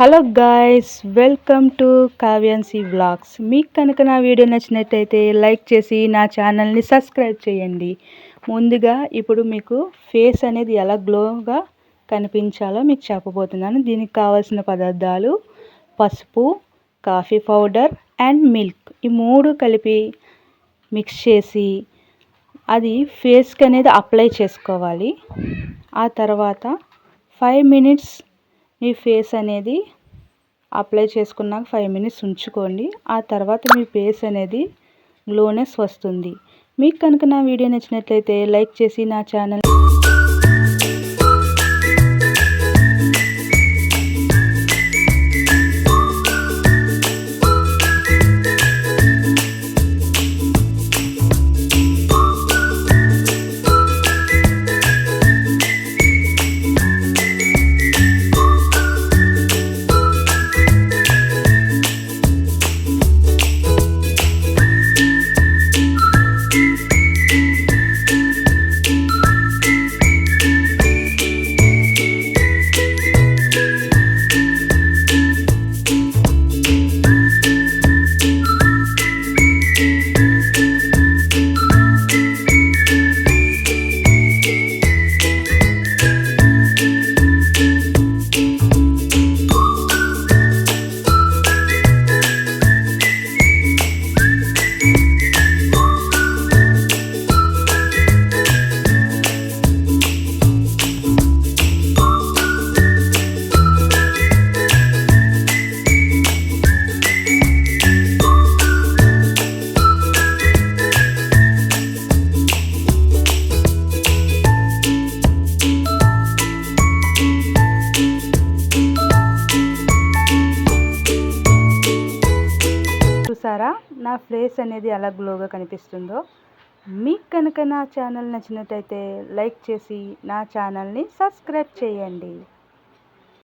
Hello guys, welcome to Kavyanshi vlogs. మీకు కనుక నా వీడియో నచ్చినట్టయితే లైక్ చేసి నా ఛానల్ని సబ్స్క్రైబ్ చేయండి. ముందుగా ఇప్పుడు మీకు ఫేస్ అనేది ఎలా గ్లోగా కనిపించాలో మీకు చెప్పబోతున్నాను. దీనికి కావాల్సిన పదార్థాలు పసుపు, కాఫీ పౌడర్ అండ్ మిల్క్. ఈ మూడు కలిపి మిక్స్ చేసి అది ఫేస్కి అనేది అప్లై చేసుకోవాలి. ఆ తర్వాత 5 మినిట్స్ మీ ఫేస్ అనేది అప్లై చేసుకున్నాక 5 మినిట్స్ ఉంచుకోండి. ఆ తర్వాత మీ ఫేస్ అనేది గ్లోనెస్ వస్తుంది. మీకు కనుక నా వీడియో నచ్చినట్లయితే లైక్ చేసి నా ఛానల్ చూసారా నా ఫేస్ అనేది ఎలా గ్లోగా కనిపిస్తుందో. మీకు కనుక నా ఛానల్ నచ్చినట్టయితే లైక్ చేసి నా ఛానల్ని సబ్స్క్రైబ్ చేయండి.